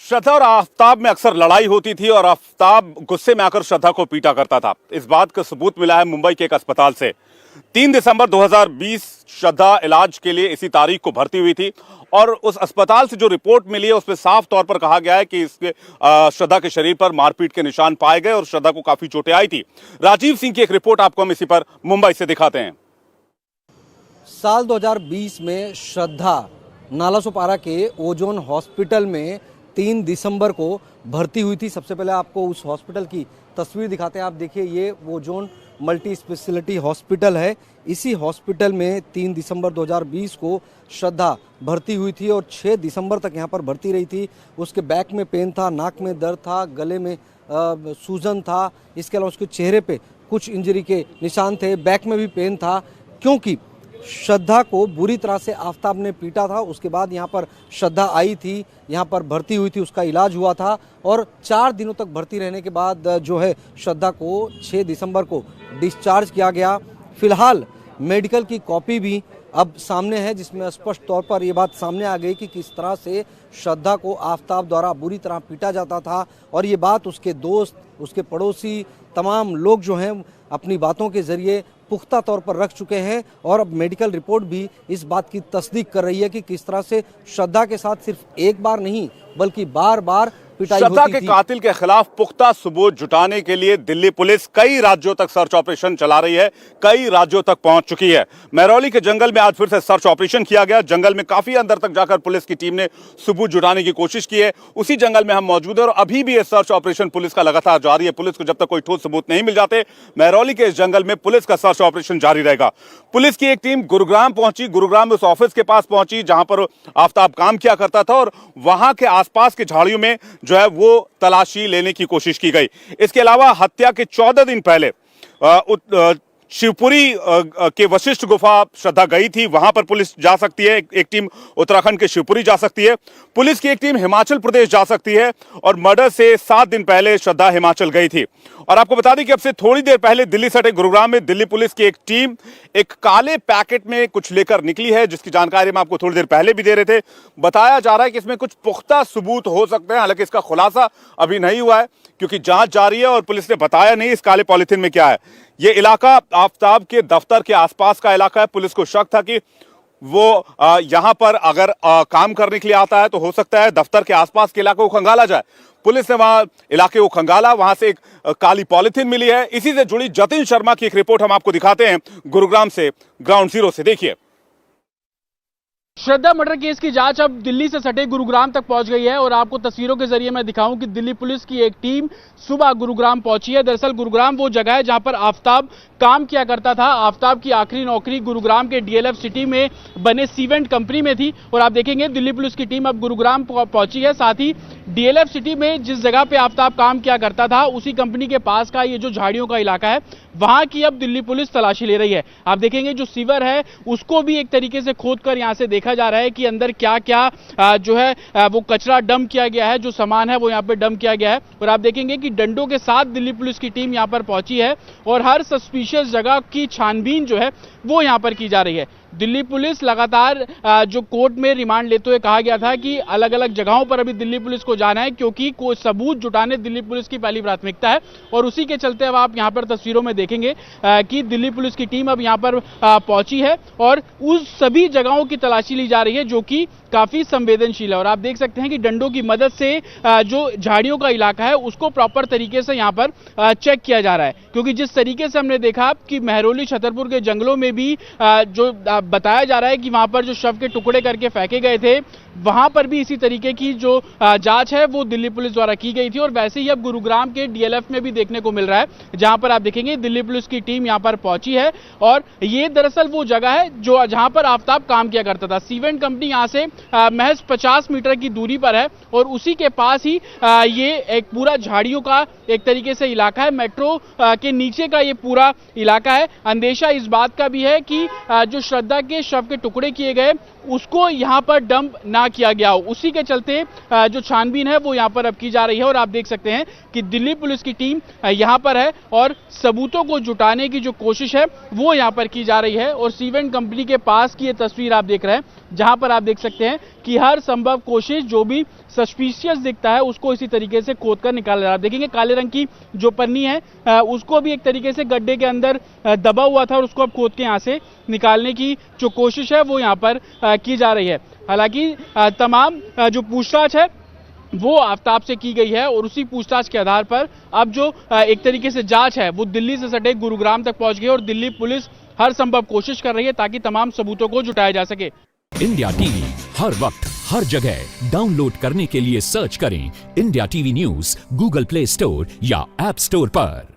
श्रद्धा और आफताब में अक्सर लड़ाई होती थी और आफताब गुस्से में आकर श्रद्धा को पीटा करता था। इस बात का सबूत मिला है मुंबई के एक अस्पताल से। 3 दिसंबर 2020 श्रद्धा इलाज के लिए इसी तारीख को भर्ती हुई थी और उस अस्पताल से जो रिपोर्ट मिली है उसमें साफ तौर पर कहा गया है कि इसके श्रद्धा के शरीर पर मारपीट के निशान पाए गए और श्रद्धा को काफी चोटें आई थी। राजीव सिंह की एक रिपोर्ट आपको हम इसी पर मुंबई से दिखाते हैं। साल 2020 में श्रद्धा नालासोपारा के ओजोन हॉस्पिटल में 3 दिसंबर को भर्ती हुई थी। सबसे पहले आपको उस हॉस्पिटल की तस्वीर दिखाते हैं। आप देखिए, ये ओजोन मल्टी स्पेशलिटी हॉस्पिटल है। इसी हॉस्पिटल में 3 दिसंबर 2020 को श्रद्धा भर्ती हुई थी और 6 दिसंबर तक यहाँ पर भर्ती रही थी। उसके बैक में पेन था, नाक में दर्द था, गले में सूजन था। इसके अलावा उसके चेहरे पे कुछ इंजरी के निशान थे, बैक में भी पेन था, क्योंकि श्रद्धा को बुरी तरह से आफताब ने पीटा था। उसके बाद यहाँ पर श्रद्धा आई थी, यहाँ पर भर्ती हुई थी, उसका इलाज हुआ था और 4 दिनों तक भर्ती रहने के बाद जो है श्रद्धा को 6 दिसंबर को डिस्चार्ज किया गया। फिलहाल मेडिकल की कॉपी भी अब सामने है, जिसमें स्पष्ट तौर पर ये बात सामने आ गई कि किस तरह से श्रद्धा को आफताब द्वारा बुरी तरह पीटा जाता था। और ये बात उसके दोस्त, उसके पड़ोसी, तमाम लोग जो हैं अपनी बातों के जरिए पुख्ता तौर पर रख चुके हैं और अब मेडिकल रिपोर्ट भी इस बात की तस्दीक कर रही है कि किस तरह से श्रद्धा के साथ सिर्फ एक बार नहीं बल्कि बार बार श्रद्धा के कातिल के खिलाफ पुख्ता सबूत जुटाने के लिए दिल्ली पुलिस कई राज्यों तक सर्च ऑपरेशन चला रही है, कई राज्यों तक पहुंच चुकी है। महरौली के जंगल में आज फिर से सर्च ऑपरेशन किया गया। जंगल में काफी अंदर तक जाकर पुलिस की टीम ने सबूत जुटाने की कोशिश की है। उसी जंगल में हम मौजूद है और अभी भी यह सर्च ऑपरेशन पुलिस का लगातार जारी है। पुलिस को जब तक कोई ठोस सबूत नहीं मिल जाते, महरौली के इस जंगल में पुलिस का सर्च ऑपरेशन जारी रहेगा। पुलिस की एक टीम गुरुग्राम पहुंची, गुरुग्राम में उस ऑफिस के पास पहुंची जहां पर आफताब काम किया करता था और वहां के आसपास के झाड़ियों में जो है वो तलाशी लेने की कोशिश की गई। इसके अलावा हत्या के 14 दिन पहले शिवपुरी के वशिष्ठ गुफा श्रद्धा गई थी, वहां पर पुलिस जा सकती है। एक टीम उत्तराखंड के शिवपुरी जा सकती है, पुलिस की एक टीम हिमाचल प्रदेश जा सकती है और मर्डर से 7 दिन पहले श्रद्धा हिमाचल गई थी। और आपको बता दें कि अब से थोड़ी देर पहले दिल्ली सटे गुरुग्राम में दिल्ली पुलिस की एक टीम एक काले पैकेट में कुछ लेकर निकली है, जिसकी जानकारी हम आपको थोड़ी देर पहले भी दे रहे थे। बताया जा रहा है कि इसमें कुछ पुख्ता सबूत हो सकते हैं, हालांकि इसका खुलासा अभी नहीं हुआ है क्योंकि जांच जारी है और पुलिस ने बताया नहीं इस काले पॉलिथीन में क्या है। ये इलाका आफताब के दफ्तर के आसपास का इलाका है। पुलिस को शक था कि वो यहां पर अगर काम करने के लिए आता है तो हो सकता है दफ्तर के आसपास के इलाके को खंगाला जाए। पुलिस ने वहां इलाके को खंगाला, वहां से एक काली पॉलिथीन मिली है। इसी से जुड़ी जतिन शर्मा की एक रिपोर्ट हम आपको दिखाते हैं गुरुग्राम से, ग्राउंड जीरो से। देखिए, श्रद्धा मर्डर केस की जांच अब दिल्ली से सटे गुरुग्राम तक पहुंच गई है और आपको तस्वीरों के जरिए मैं दिखाऊं कि दिल्ली पुलिस की एक टीम सुबह गुरुग्राम पहुंची है। दरअसल गुरुग्राम वो जगह है जहां पर आफताब काम किया करता था। आफताब की आखिरी नौकरी गुरुग्राम के डीएलएफ सिटी में बने सीवेंट कंपनी में थी और आप देखेंगे दिल्ली पुलिस की टीम अब गुरुग्राम पहुंची है। साथ ही डीएलएफ सिटी में जिस जगह पे आफताब काम किया करता था उसी कंपनी के पास का ये जो झाड़ियों का इलाका है, वहां की अब दिल्ली पुलिस तलाशी ले रही है। आप देखेंगे जो सीवर है उसको भी एक तरीके से खोदकर यहां से देखा जा रहा है कि अंदर क्या क्या जो है वो कचरा डंप किया गया है, जो सामान है वो यहां पे डंप किया गया है। और आप देखेंगे कि डंडों के साथ दिल्ली पुलिस की टीम यहां पर पहुंची है और हर सस्पिशियस जगह की छानबीन जो है वो यहां पर की जा रही है। दिल्ली पुलिस लगातार जो कोर्ट में रिमांड लेते हुए कहा गया था कि अलग अलग जगहों पर अभी दिल्ली पुलिस को जाना है क्योंकि कोई सबूत जुटाने दिल्ली पुलिस की पहली प्राथमिकता है। और उसी के चलते अब आप यहां पर तस्वीरों में देखेंगे कि दिल्ली पुलिस की टीम अब यहां पर पहुंची है और उस सभी जगहों की तलाशी ली जा रही है जो कि काफी संवेदनशील है। और आप देख सकते हैं कि डंडों की मदद से जो झाड़ियों का इलाका है उसको प्रॉपर तरीके से यहां पर चेक किया जा रहा है, क्योंकि जिस तरीके से हमने देखा कि महरौली छतरपुर के जंगलों में भी जो बताया जा रहा है कि वहां पर जो शव के टुकड़े करके फेंके गए थे, वहां पर भी इसी तरीके की जो जांच है वो दिल्ली पुलिस द्वारा की गई थी। और वैसे ही अब गुरुग्राम के डीएलएफ में भी देखने को मिल रहा है जहां पर आप देखेंगे दिल्ली पुलिस की टीम यहां पर पहुंची है और ये दरअसल वो जगह है जो जहां पर आफताब काम किया करता था। सीवेंट कंपनी यहां से महज 50 मीटर की दूरी पर है और उसी के पास ही ये एक पूरा झाड़ियों का एक तरीके से इलाका है। मेट्रो के नीचे का ये पूरा इलाका है। अंदेशा इस बात का भी है कि जो श्रद्धा के शव के टुकड़े किए गए उसको यहाँ पर डंप ना किया गया हो। उसी के चलते जो छानबीन है वो यहाँ पर अब की जा रही है और आप देख सकते हैं कि दिल्ली पुलिस की टीम यहाँ पर है और सबूतों को जुटाने की जो कोशिश है वो यहाँ पर की जा रही है। और सीवेंट कंपनी के पास की ये तस्वीर आप देख रहे हैं, जहां पर आप देख सकते हैं कि हर संभव कोशिश जो भी सस्पिशियस दिखता है उसको इसी तरीके से खोद कर निकाला जा रहा है। देखेंगे काले रंग की जो पन्नी है उसको भी एक तरीके से गड्ढे के अंदर दबा हुआ था और उसको अब खोद के यहाँ से निकालने की जो कोशिश है वो यहाँ पर की जा रही है। हालांकि तमाम जो पूछताछ है वो आफ्ताब से की गई है और उसी पूछताछ के आधार पर अब जो एक तरीके से जांच है वो दिल्ली से सटे गुरुग्राम तक पहुंच गई और दिल्ली पुलिस हर संभव कोशिश कर रही है ताकि तमाम सबूतों को जुटाया जा सके। इंडिया टीवी हर वक्त हर जगह डाउनलोड करने के लिए सर्च करें India TV news Google play store या ऐप स्टोर पर।